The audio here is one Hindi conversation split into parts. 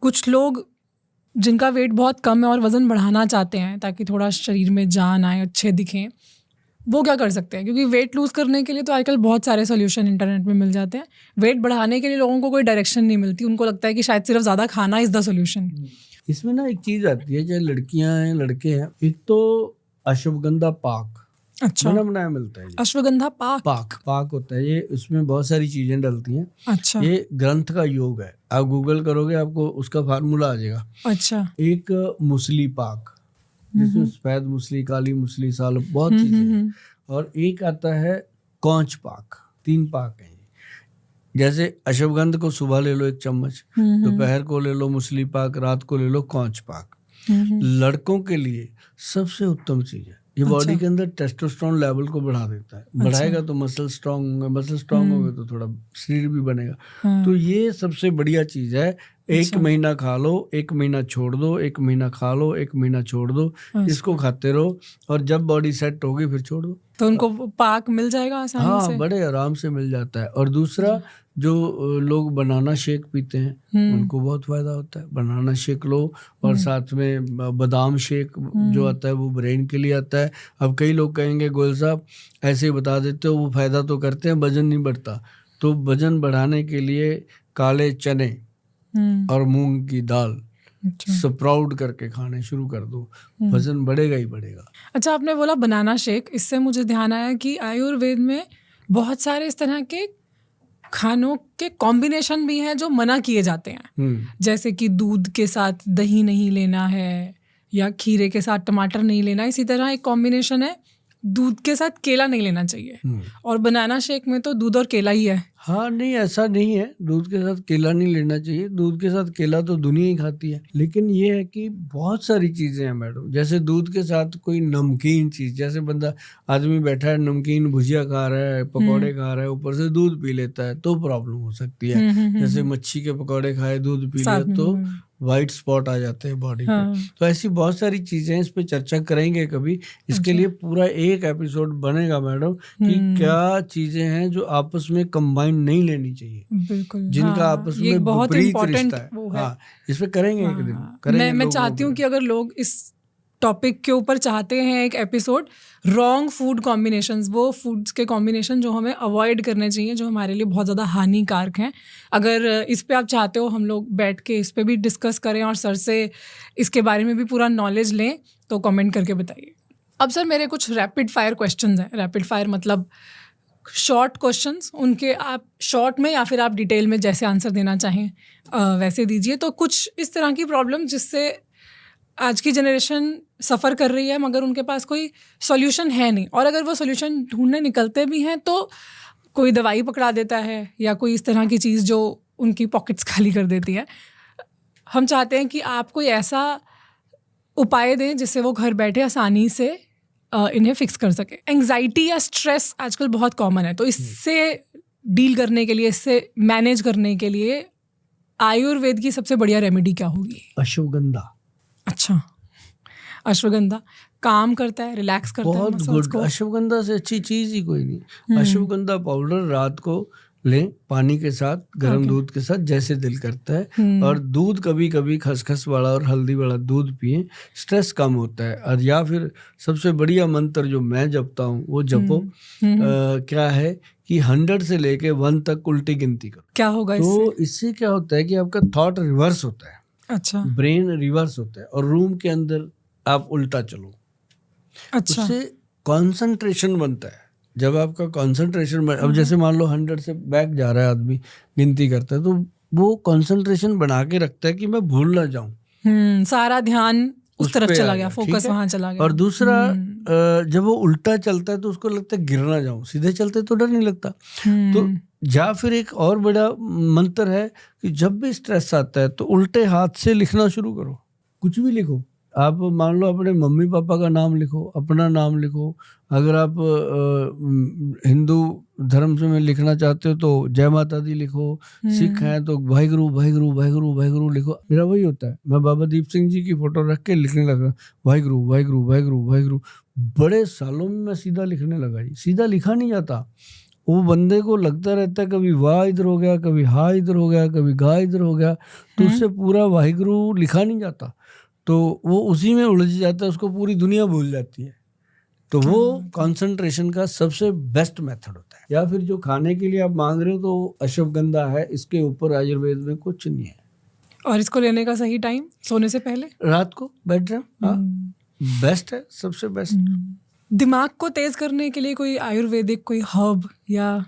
कुछ लोग जिनका वेट बहुत कम है और वज़न बढ़ाना चाहते हैं ताकि थोड़ा शरीर में जान आए, अच्छे दिखें, वो क्या कर सकते हैं? क्योंकि वेट लूज़ करने के लिए तो आजकल बहुत सारे सॉल्यूशन इंटरनेट में मिल जाते हैं। वेट बढ़ाने के लिए लोगों को कोई डायरेक्शन नहीं मिलती, उनको लगता है कि शायद सिर्फ ज़्यादा खाना इज़ द सॉल्यूशन। इसमें ना एक चीज़ आती है, चाहे लड़कियां हैं लड़के हैं, एक तो अश्वगंधा पाक अच्छा, बना बनाया मिलता है। ये अश्वगंधा पाक। पाक होता है, ये उसमें बहुत सारी चीजें डलती हैं। अच्छा ये ग्रंथ का योग है, आप गूगल करोगे आपको उसका फार्मूला आ जाएगा। अच्छा। एक मुसली पाक जिसमें सफेद मुसली, काली मुसली, साल बहुत चीजें हैं। और एक आता है कौच पाक। 3 पाक हैं। जैसे अश्वगंध को सुबह ले लो 1 चम्मच, दोपहर को ले लो मुसली पाक, रात को ले लो कौच पाक। लड़कों के लिए सबसे उत्तम चीज है। ये बॉडी के अंदर टेस्टोस्टेरोन लेवल को बढ़ा देता है। बढ़ाएगा तो मसल स्ट्रांग होंगे, मसल स्ट्रांग होंगे तो थोड़ा शरीर भी बनेगा। तो ये सबसे बढ़िया चीज है। 1 महीना खा लो, 1 महीना छोड़ दो, 1 महीना खा लो, 1 महीना छोड़ दो। इसको खाते रहो और जब बॉडी सेट होगी फिर छोड़ दो। तो उनको पाक मिल जाएगा आसानी से? बड़े आराम से मिल जाता है। और दूसरा, जो लोग बनाना शेक पीते हैं उनको बहुत फायदा होता है। बनाना शेक लो और साथ में बादाम शेक जो आता है वो ब्रेन के लिए आता है। अब कई लोग कहेंगे गोयल साहब ऐसे ही बता देते हो, वो फायदा तो करते हैं, वजन नहीं बढ़ता। तो वजन बढ़ाने के लिए काले चने और मूंग की दाल स्प्राउट करके खाने शुरू कर दो, वजन बढ़ेगा ही बढ़ेगा। अच्छा, आपने बोला बनाना शेक, इससे मुझे ध्यान आया कि आयुर्वेद में बहुत सारे इस तरह के खानों के कॉम्बिनेशन भी हैं जो मना किए जाते हैं। जैसे कि दूध के साथ दही नहीं लेना है या खीरे के साथ टमाटर नहीं लेना। इसी तरह एक कॉम्बिनेशन है, दूध के साथ केला नहीं लेना चाहिए। और बनाना शेक में तो दूध और केला ही है। हाँ, नहीं ऐसा नहीं है, दूध के साथ केला नहीं लेना चाहिए। दूध के साथ केला तो दुनिया ही खाती है। लेकिन ये है कि बहुत सारी चीजें हैं मैडम। जैसे दूध के साथ कोई नमकीन चीज, जैसे बंदा आदमी बैठा है नमकीन भुजिया खा रहा है, पकौड़े खा रहा है, ऊपर से दूध पी लेता है तो प्रॉब्लम हो सकती है। जैसे मच्छी के पकौड़े खाए, दूध पी लिया तो वाइट स्पॉट आ जाते हैं बॉडी पे। तो ऐसी बहुत सारी चीजें, इस पे चर्चा करेंगे कभी। इसके लिए पूरा एक एपिसोड बनेगा मैडम कि क्या चीजें हैं जो आपस में कंबाइन नहीं लेनी चाहिए। बिल्कुल, जिनका आपस में विपरीत रिश्ता है। इस पे करेंगे एक दिन करेंगे। मैं चाहती हूँ कि अगर लोग इस टॉपिक के ऊपर चाहते हैं एक एपिसोड, रॉन्ग फूड कॉम्बिनेशंस, वो फूड्स के कॉम्बिनेशन जो हमें अवॉइड करने चाहिए, जो हमारे लिए बहुत ज़्यादा हानिकारक हैं, अगर इस पे आप चाहते हो हम लोग बैठ के इस पे भी डिस्कस करें और सर से इसके बारे में भी पूरा नॉलेज लें, तो कमेंट करके बताइए। अब सर मेरे कुछ रैपिड फायर क्वेश्चंस हैं। रैपिड फायर मतलब शॉर्ट क्वेश्चंस, उनके आप शॉर्ट में या फिर आप डिटेल में जैसे आंसर देना चाहें वैसे दीजिए। तो कुछ इस तरह की प्रॉब्लम जिससे आज की जनरेशन सफ़र कर रही है मगर उनके पास कोई सॉल्यूशन है नहीं, और अगर वो सॉल्यूशन ढूंढने निकलते भी हैं तो कोई दवाई पकड़ा देता है या कोई इस तरह की चीज़ जो उनकी पॉकेट्स खाली कर देती है। हम चाहते हैं कि आप कोई ऐसा उपाय दें जिससे वो घर बैठे आसानी से इन्हें फिक्स कर सके। एंग्जाइटी या स्ट्रेस आजकल बहुत कॉमन है, तो इससे डील करने के लिए, इससे मैनेज करने के लिए आयुर्वेद की सबसे बढ़िया रेमेडी क्या होगी? अश्वगंधा। अच्छा, अश्वगंधा काम करता है, रिलैक्स करता है मसल्स को। अश्वगंधा से अच्छी चीज ही कोई नहीं। अश्वगंधा पाउडर रात को लें पानी के साथ, गर्म दूध के साथ, जैसे दिल करता है। और दूध कभी कभी खसखस वाला और हल्दी वाला दूध पिएं, स्ट्रेस कम होता है। और या फिर सबसे बढ़िया मंत्र जो मैं जपता हूँ वो जपो। क्या है कि 100 से लेके 1 तक उल्टी गिनती करो। क्या होगा तो इससे क्या होता है कि आपका थॉट रिवर्स होता है। अच्छा, ब्रेन रिवर्स होता है और रूम के अंदर आप उल्टा चलो। अच्छा, उससे कंसंट्रेशन बनता है। जब आपका कंसंट्रेशन अब जैसे मान लो 100 से बैक जा रहा है आदमी, गिनती करता है, तो वो कंसंट्रेशन बना के रखता है कि मैं भूल ना जाऊं। सारा ध्यान उस तरफ चला गया, फोकस वहां चला गया। और दूसरा, जब वो उल्टा चलता है तो उसको लगता है गिर ना जाऊं। सीधे चलते तो डर नहीं लगता। तो या फिर एक और बड़ा मंत्र है कि जब भी स्ट्रेस आता है तो उल्टे हाथ से लिखना शुरू करो। कुछ भी लिखो। आप मान लो अपने मम्मी पापा का नाम लिखो, अपना नाम लिखो। अगर आप हिंदू धर्म से में लिखना चाहते हो तो जय माता दी लिखो। सिख हैं तो वाहिगुरु वाहिगुरु वाहिगुरु वाहिगुरु लिखो। मेरा वही होता है, मैं बाबा दीप सिंह जी की फोटो रख के लिखने लगा वाहिगुरु वाहिगुरु वाहिगुरु वाहिगुरु। बड़े सालों में मैं सीधा लिखने लगा जी। सीधा लिखा नहीं जाता, वो बंदे को लगता रहता है कभी वाह इधर हो गया, कभी हा इधर हो गया, कभी गा इधर हो गया, तो उससे पूरा वाहिगुरु लिखा नहीं जाता, तो वो उसी में उलझ जाता है, उसको पूरी दुनिया भूल जाती है। तो वो कंसंट्रेशन का सबसे बेस्ट मेथड होता है। या फिर जो खाने के लिए आप मांग रहे हो तो अश्वगंधा है, इसके ऊपर आयुर्वेद में कुछ नहीं है। और इसको लेने का सही टाइम सोने से पहले, रात को बेड टाइम, हाँ बेस्ट है, सबसे बेस्ट। दिमाग को तेज करने के लिए कोई आयुर्वेदिक कोई हर्ब या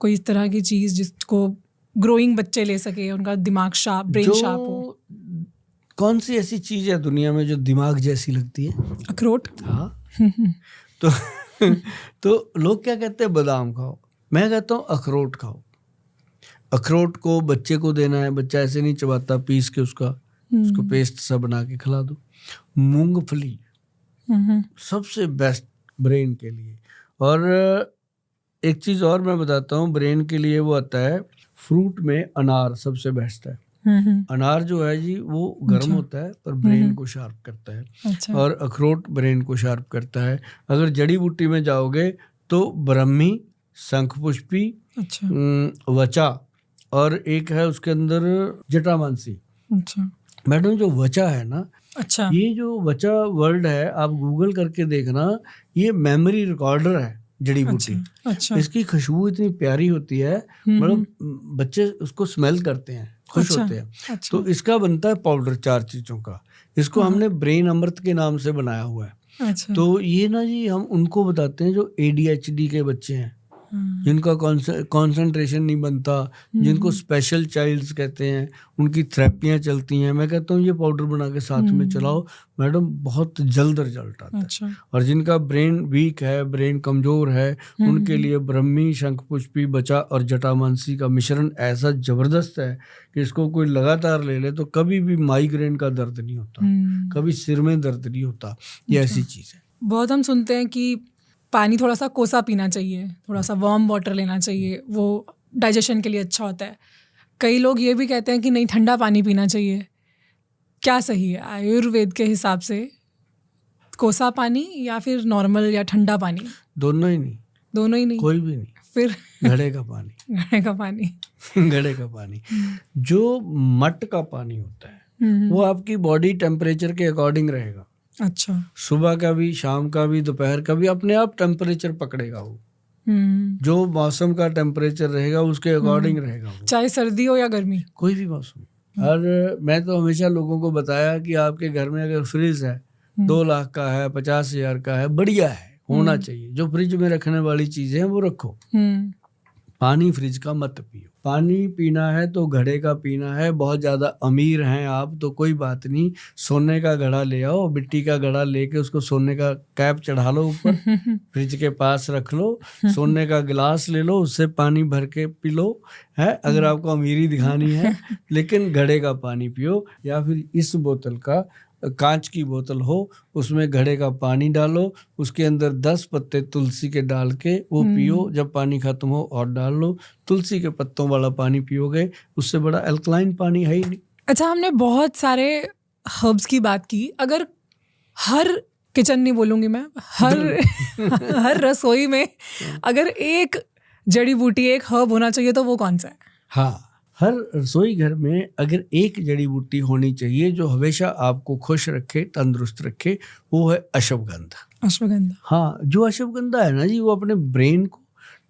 कोई इस तरह की चीज जिसको ग्रोइंग बच्चे ले सके, उनका दिमाग शार्प, ब्रेन शार्प हो? कौन सी ऐसी चीज है दुनिया में जो दिमाग जैसी लगती है? अखरोट। हाँ तो तो लोग क्या कहते हैं, बादाम खाओ, मैं कहता हूँ अखरोट खाओ। अखरोट को बच्चे को देना है, बच्चा ऐसे नहीं चबाता, पीस के उसको पेस्ट सा बना के खिला दो। मूंगफली सबसे बेस्ट ब्रेन के लिए। और एक चीज और मैं बताता हूँ ब्रेन के लिए, वो आता है फ्रूट में अनार सबसे बेस्ट है। अनार जो है जी वो गर्म होता है पर ब्रेन को शार्प करता है। अच्छा। और अखरोट ब्रेन को शार्प करता है। अगर जड़ी बूटी में जाओगे तो ब्रह्मी, शंखपुष्पी, अच्छा। वचा, और एक है उसके अंदर जटामांसी। अच्छा मैडम जो वचा है ना, अच्छा, ये जो वचा वर्ड है आप गूगल करके देखना, ये मेमोरी रिकॉर्डर है जड़ी बूटी। अच्छा। इसकी खुशबू इतनी प्यारी होती है, मतलब बच्चे उसको स्मेल करते हैं, खुश होते हैं। अच्छा। तो इसका बनता है पाउडर 4 चीजों का। इसको हमने ब्रेन अमृत के नाम से बनाया हुआ है। अच्छा। तो ये ना जी हम उनको बताते हैं जो ADHD के बच्चे हैं, जिनका कंसंट्रेशन नहीं बनता, जिनको स्पेशल चाइल्ड्स कहते हैं, उनकी थेरेपियां चलती हैं। मैं कहता हूँ ये पाउडर बना के साथ में चलाओ मैडम, बहुत जल्द रिजल्ट आता है। अच्छा। और जिनका ब्रेन वीक है, ब्रेन कमजोर है, उनके लिए ब्रह्मी, शंखपुष्पी, बचा और जटामांसी का मिश्रण ऐसा जबरदस्त है कि इसको कोई लगातार ले ले तो कभी भी माइग्रेन का दर्द नहीं होता, कभी सिर में दर्द नहीं होता। ये ऐसी चीज है। बहुत हम सुनते हैं कि पानी थोड़ा सा कोसा पीना चाहिए, थोड़ा सा वार्म वाटर लेना चाहिए, वो डाइजेशन के लिए अच्छा होता है। कई लोग ये भी कहते हैं कि नहीं, ठंडा पानी पीना चाहिए। क्या सही है आयुर्वेद के हिसाब से, कोसा पानी या फिर नॉर्मल या ठंडा पानी? दोनों ही नहीं। दोनों ही नहीं? कोई भी नहीं। फिर घड़े का पानी। घड़े का पानी। घड़े का पानी जो मट का पानी होता है वो आपकी बॉडी टेम्परेचर के अकॉर्डिंग रहेगा। अच्छा। सुबह का भी, शाम का भी, दोपहर का भी अपने आप टेम्परेचर पकड़ेगा वो। जो मौसम का टेम्परेचर रहेगा उसके अकॉर्डिंग रहेगा वो, चाहे सर्दी हो या गर्मी, कोई भी मौसम। और मैं तो हमेशा लोगों को बताया कि आपके घर में अगर फ्रिज है 2 लाख का है, 50,000 का है, बढ़िया है, होना चाहिए। जो फ्रिज में रखने वाली चीजें हैं वो रखो। पानी फ्रिज का मत पियो। पानी पीना है तो घड़े का पीना है। बहुत ज्यादा अमीर हैं आप तो कोई बात नहीं, सोने का घड़ा ले आओ, मिट्टी का घड़ा लेके उसको सोने का कैप चढ़ा लो ऊपर, फ्रिज के पास रख लो, सोने का गिलास ले लो, उससे पानी भर के पी लो, है अगर आपको अमीरी दिखानी है। लेकिन घड़े का पानी पियो। या फिर इस बोतल का, कांच की बोतल हो, उसमें घड़े का पानी डालो, उसके अंदर 10 पत्ते तुलसी के डाल के वो पियो। जब पानी खत्म हो और डाल लो। तुलसी के पत्तों वाला पानी पियोगे, उससे बड़ा अल्कलाइन पानी है ही नहीं। अच्छा, हमने बहुत सारे हर्ब्स की बात की। अगर हर किचन नहीं बोलूँगी मैं, हर रसोई में अगर एक जड़ी बूटी, एक हर्ब होना चाहिए तो वो कौन सा है? हाँ, हर रसोई घर में अगर एक जड़ी बूटी होनी चाहिए जो हमेशा आपको खुश रखे, तंदुरुस्त रखे, वो है अश्वगंधा। अश्वगंधा। हाँ, जो अश्वगंधा है ना जी, वो अपने ब्रेन को,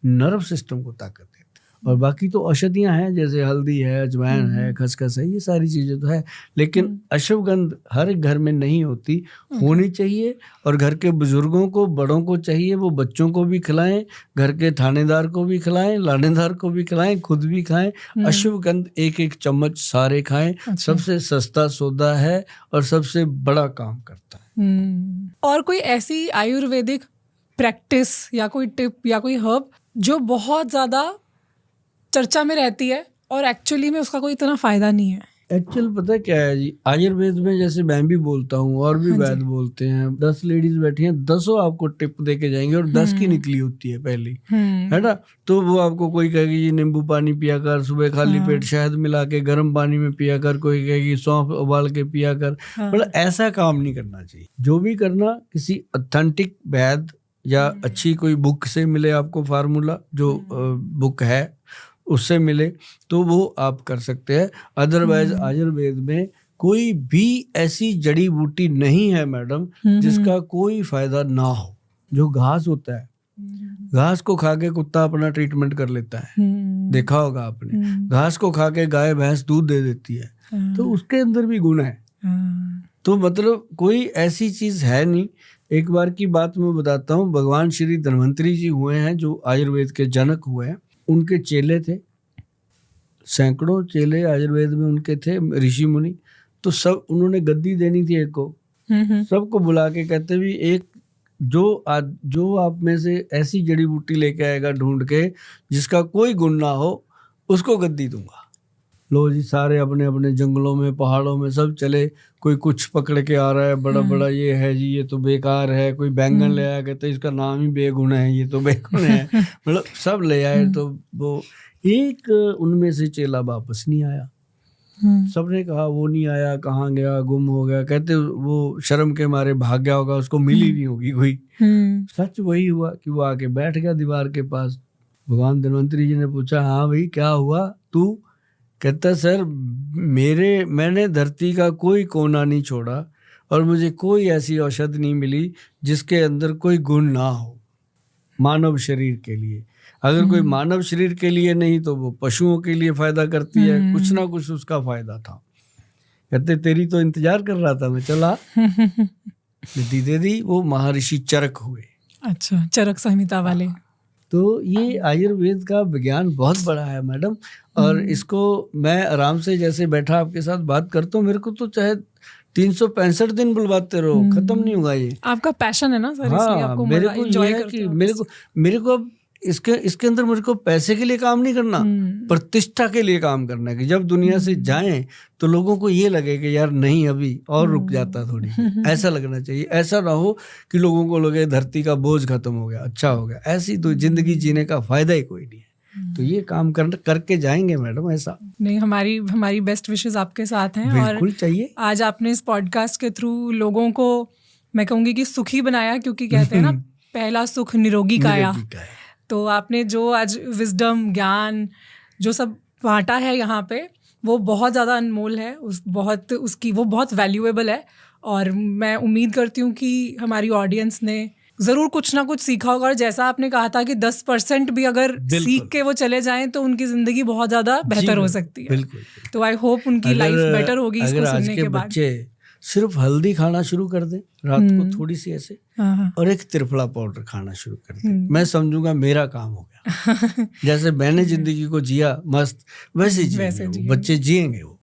नर्व सिस्टम को ताकत देती है। और बाकी तो औषधियां हैं, जैसे हल्दी है, अजवाइन है, खसखस है, ये सारी चीजें तो है। लेकिन अश्वगंध हर घर में नहीं होती, होनी चाहिए। और घर के बुजुर्गों को, बड़ों को चाहिए, वो बच्चों को भी खिलाएं, घर के थानेदार को भी खिलाएं, लानेदार को भी खिलाएं, खुद भी खाएं। अश्वगंध 1-1 चम्मच सारे खाएं। सबसे सस्ता सौदा है और सबसे बड़ा काम करता है। और कोई ऐसी आयुर्वेदिक प्रैक्टिस या कोई टिप या कोई हर्ब जो बहुत ज्यादा चर्चा में रहती है और एक्चुअली में उसका कोई इतना फायदा नहीं है? एक्चुअल पता क्या है जी, आयुर्वेद में जैसे मैं भी बोलता हूँ और भी वैद बोलते हैं, 10 लेडीज बैठी हैं, 10 आपको टिप दे के जाएंगे और 10 की निकली होती है पहली, है ना। तो वो आपको कोई कहेगी जी नींबू पानी पिया कर, सुबह खाली पेट शहद मिला के गर्म पानी में पिया कर, कोई कहेगी सौंफ उबाल के पिया कर। मतलब ऐसा काम नहीं करना चाहिए। जो भी करना किसी ऑथेंटिक वैद या अच्छी कोई बुक से मिले आपको फार्मूला, जो बुक है उससे मिले, तो वो आप कर सकते हैं। अदरवाइज आयुर्वेद में कोई भी ऐसी जड़ी बूटी नहीं है मैडम जिसका कोई फायदा ना हो। जो घास होता है, घास को खा के कुत्ता अपना ट्रीटमेंट कर लेता है, देखा होगा आपने। घास को खा के गाय भैंस दूध दे देती है, तो उसके अंदर भी गुण है। तो मतलब कोई ऐसी चीज है नहीं। एक बार की बात मैं बताता हूँ, भगवान श्री धन्वंतरी जी हुए हैं जो आयुर्वेद के जनक हुए हैं, उनके चेले थे, सैकड़ों चेले आयुर्वेद में उनके थे, ऋषि मुनि। तो सब उन्होंने गद्दी देनी थी एक को, सबको बुला के कहते भी एक जो आप में से ऐसी जड़ी बूटी लेके आएगा ढूंढ के जिसका कोई गुण ना हो, उसको गद्दी दूंगा। लो जी, सारे अपने अपने जंगलों में पहाड़ों में सब चले, कोई कुछ पकड़ के आ रहा है, बड़ा बड़ा ये है जी, ये तो बेकार है। कोई बैंगन ले आया, कहते इसका नाम ही बेगुण है, ये तो बेगुण है। मतलब सब ले आए, तो वो एक उनमें से चेला वापस नहीं आया। सबने कहा वो नहीं आया, कहाँ गया, गुम हो गया। कहते वो शर्म के मारे भाग गया होगा, उसको मिली नहीं होगी कोई। सच वही हुआ कि वो आके बैठ गया दीवार के पास। भगवान धन्वंतरी जी ने पूछा, हाँ भाई क्या हुआ तू? कहता सर मैंने धरती का कोई कोना नहीं छोड़ा और मुझे कोई ऐसी औषधि नहीं मिली जिसके अंदर कोई गुण ना हो मानव शरीर के लिए। अगर कोई मानव शरीर के लिए नहीं तो वो पशुओं के लिए फायदा करती है, कुछ ना कुछ उसका फायदा था। कहते तेरी तो इंतजार कर रहा था मैं, चला दे दी। वो महर्षि चरक हुए। अच्छा, चरक संहिता वाले। तो ये आयुर्वेद का विज्ञान बहुत बड़ा है मैडम, और इसको मैं आराम से जैसे बैठा आपके साथ बात करता हूँ, मेरे को तो चाहे 365 दिन बुलवाते रहो, खत्म नहीं होगा ये। आपका पैशन है ना सर, हाँ, इसलिए आपको मेरे को ये है कि मेरे को अब इसके अंदर मेरे को पैसे के लिए काम नहीं करना, प्रतिष्ठा के लिए काम करना है कि जब दुनिया से जाएं तो लोगों को ये लगे कि यार नहीं अभी और रुक जाता थोड़ी, ऐसा लगना चाहिए। ऐसा ना हो कि लोगों को लगे धरती का बोझ खत्म हो गया, अच्छा हो गया। ऐसी तो जिंदगी जीने का फायदा ही कोई नहीं है। तो ये काम करके जाएंगे मैडम। ऐसा नहीं, हमारी बेस्ट विशेस आपके साथ हैं। बिल्कुल चाहिए। आज आपने इस पॉडकास्ट के थ्रू लोगों को, मैं कहूँगी कि सुखी बनाया, क्योंकि कहते हैं ना पहला सुख निरोगी काया। तो आपने जो आज विजडम, ज्ञान जो सब बांटा है यहाँ पे, वो बहुत ज़्यादा अनमोल है, वो बहुत वैल्यूएबल है। और मैं उम्मीद करती हूँ कि हमारी ऑडियंस ने ज़रूर कुछ ना कुछ सीखा होगा। और जैसा आपने कहा था कि 10% भी अगर सीख के वो चले जाएं तो उनकी ज़िंदगी बहुत ज़्यादा बेहतर हो सकती है। बिल्कुल। तो आई होप उनकी लाइफ बेटर होगी इसको सुनने के बाद। बच्चे सिर्फ हल्दी खाना शुरू कर दें रात को थोड़ी सी ऐसे, और एक त्रिफला पाउडर खाना शुरू कर दें, मैं समझूंगा मेरा काम हो गया। जैसे मैंने जिंदगी को जिया मस्त, वैसे जिएंगे बच्चे, जिएंगे वो।